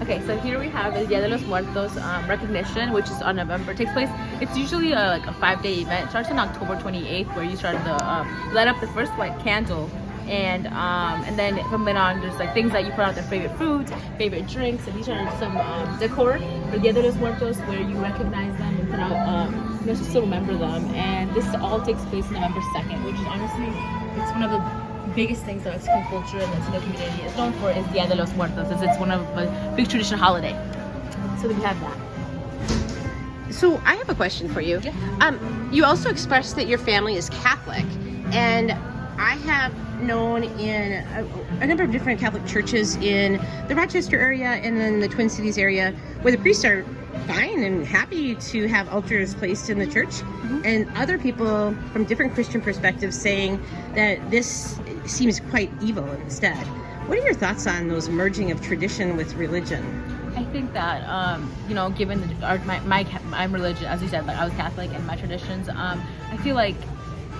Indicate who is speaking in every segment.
Speaker 1: Okay, so here we have the Dia de los Muertos recognition, which is on November. It takes place. It's usually like a 5-day event. It starts on October 28th, where you start the light up the first white candle, and then from then on, there's like things that you put out their favorite foods, favorite drinks, and these are some decor for Dia de los Muertos, where you recognize them and put out just to remember them. And this all takes place November 2nd, which is honestly, it's one of the biggest things that Mexican culture and Latino community is known for is Dia de los Muertos. It's one of a big traditional holiday. So we have that.
Speaker 2: So I have a question for you.
Speaker 1: Yeah.
Speaker 2: You also expressed that your family is Catholic, and I have known in a number of different Catholic churches in the Rochester area and then the Twin Cities area where the priests are fine and happy to have altars placed in the church, and other people from different Christian perspectives saying that this seems quite evil instead. What are your thoughts on those merging of tradition with religion?
Speaker 1: I think that given my religion, as you said, like I was Catholic, and my traditions, I feel like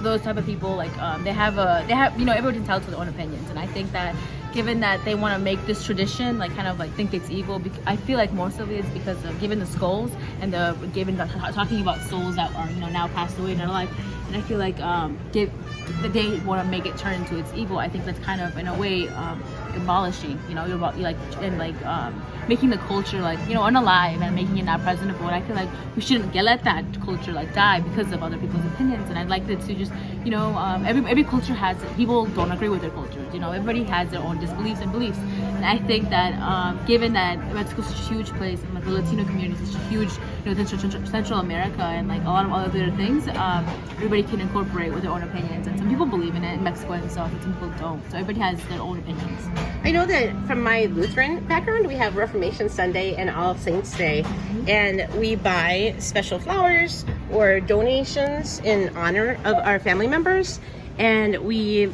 Speaker 1: those type of people, like they have everyone's entitled to their own opinions, and I think that given that they want to make this tradition like kind of like think it's evil, I feel like most of it is because of given the skulls and talking about souls that are now passed away in their life, and I feel like that they want to make it turn into it's evil. I think that's kind of in a way abolishing, making the culture unalive and making it not presentable. And I feel like we shouldn't let that culture die because of other people's opinions. And I'd like it to just every culture has people don't agree with their cultures. Everybody has their own disbeliefs and beliefs. And I think that given that Mexico's such a huge place and the Latino community is such a huge Central America and a lot of other things, everybody can incorporate with their own opinions. And some people believe in it in Mexico and stuff, and some people don't. So everybody has their own opinions.
Speaker 2: I know that from my Lutheran background, we have Reformation Sunday and All Saints Day, and we buy special flowers or donations in honor of our family members, and we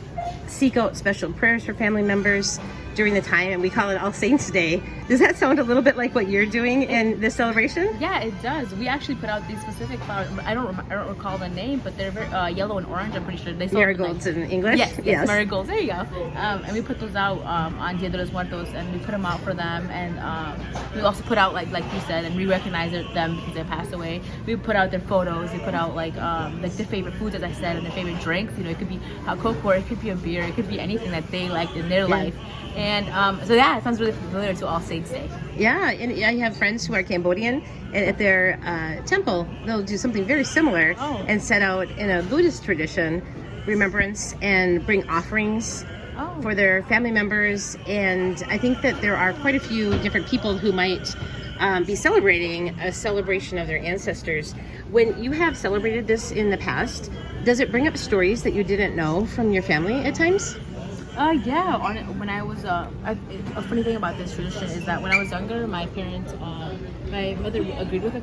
Speaker 2: seek out special prayers for family members during the time, and we call it All Saints Day. Does that sound a little bit like what you're doing in this celebration?
Speaker 1: Yeah, it does. We actually put out these specific flowers. I don't recall the name, but they're very yellow and orange. I'm pretty sure they
Speaker 2: marigolds in English.
Speaker 1: Yes, marigolds. There you go. And we put those out on Dia de los Muertos, and we put them out for them. And we also put out like you said, and we recognize them because they passed away. We put out their photos. We put out like their favorite foods, as I said, and their favorite drinks. It could be hot cocoa, it could be a beer, it could be anything that they liked in their life. And so yeah, it sounds really familiar to All Saints Day.
Speaker 2: Yeah, and I have friends who are Cambodian, and at their temple, they'll do something very similar and set out in a Buddhist tradition, remembrance, and bring offerings for their family members. And I think that there are quite a few different people who might be celebrating a celebration of their ancestors. When you have celebrated this in the past, does it bring up stories that you didn't know from your family at times?
Speaker 1: Yeah. When I was a funny thing about this tradition is that when I was younger, my parents, my mother agreed with the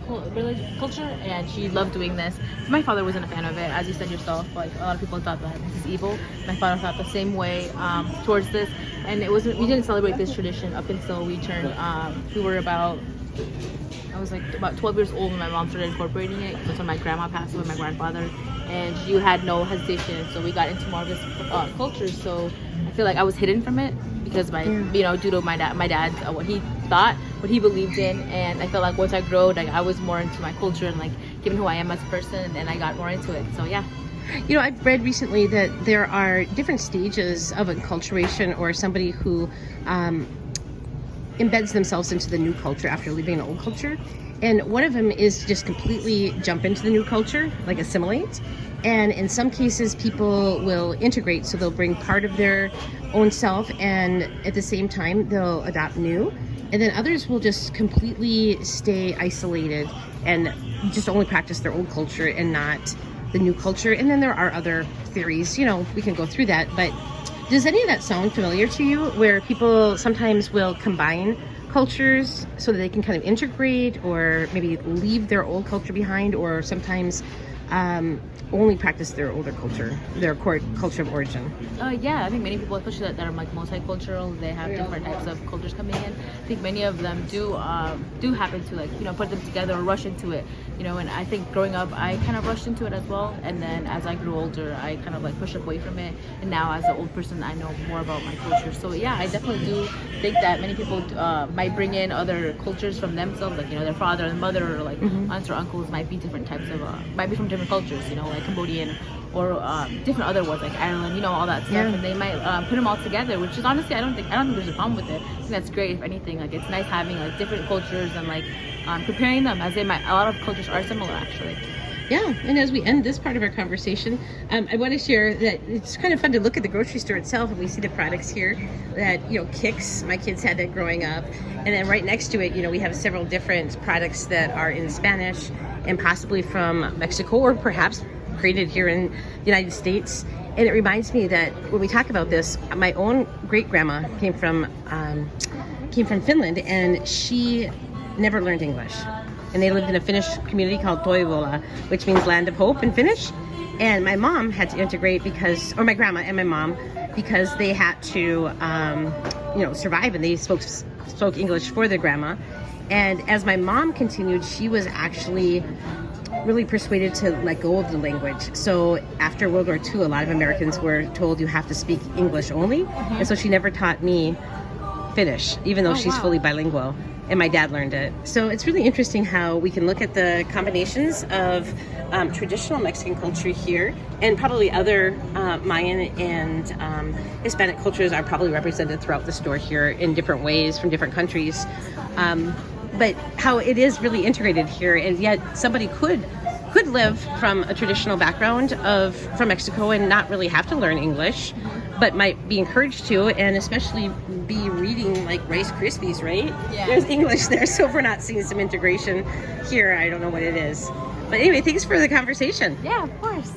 Speaker 1: culture, and she loved doing this. My father wasn't a fan of it, as you said yourself. Like a lot of people thought that this is evil. My father thought the same way towards this, and we didn't celebrate this tradition up until we turned. I was like about 12 years old when my mom started incorporating it. That's when my grandma passed away, my grandfather, and she had no hesitation. So we got into more of this culture. So I feel like I was hidden from it because due to my dad, what he thought, what he believed in, and I felt like once I grew, I was more into my culture and given who I am as a person, and I got more into it. So yeah.
Speaker 2: I've read recently that there are different stages of enculturation, or somebody who embeds themselves into the new culture after leaving an old culture. And one of them is to just completely jump into the new culture, like assimilate. And in some cases, people will integrate, so they'll bring part of their own self, and at the same time, they'll adopt new. And then others will just completely stay isolated and just only practice their old culture and not the new culture. And then there are other theories, we can go through that, but does any of that sound familiar to you, where people sometimes will combine cultures so that they can kind of integrate or maybe leave their old culture behind, or sometimes only practice their older culture, their core culture of origin.
Speaker 1: Yeah, I think many people, especially that are like multicultural, they have different types of cultures coming in. I think many of them do happen to like put them together or rush into it. And I think growing up, I kind of rushed into it as well. And then as I grew older, I kind of like pushed away from it. And now as an old person, I know more about my culture. So yeah, I definitely do think that many people might bring in other cultures from themselves, like their father and mother, or like aunts or uncles might be different types of might be from different cultures, like Cambodian or different other ones like Ireland, all that stuff, and they might put them all together, which is honestly I don't think there's a problem with it. I think that's great. If anything, like it's nice having like different cultures and like comparing them, as a lot of cultures are similar actually.
Speaker 2: Yeah, and as we end this part of our conversation, I want to share that it's kind of fun to look at the grocery store itself, and we see the products here that, Kix, my kids had that growing up. And then right next to it, we have several different products that are in Spanish and possibly from Mexico or perhaps created here in the United States. And it reminds me that when we talk about this, my own great-grandma came from Finland, and she never learned English. And they lived in a Finnish community called Toivola, which means land of hope in Finnish. And my mom had to integrate or my grandma and my mom, because they had to, survive, and they spoke English for their grandma. And as my mom continued, she was actually really persuaded to let go of the language. So after World War II, a lot of Americans were told you have to speak English only. And so she never taught me Finnish, even though she's fully bilingual. And my dad learned it. So it's really interesting how we can look at the combinations of traditional Mexican culture here, and probably other Mayan and Hispanic cultures are probably represented throughout the store here in different ways from different countries. But how it is really integrated here, and yet somebody could live from a traditional background from Mexico and not really have to learn English, but might be encouraged to, and especially be reading like Rice Krispies, right?
Speaker 1: Yeah.
Speaker 2: There's English there, so if we're not seeing some integration here, I don't know what it is. But anyway, thanks for the conversation.
Speaker 1: Yeah, of course.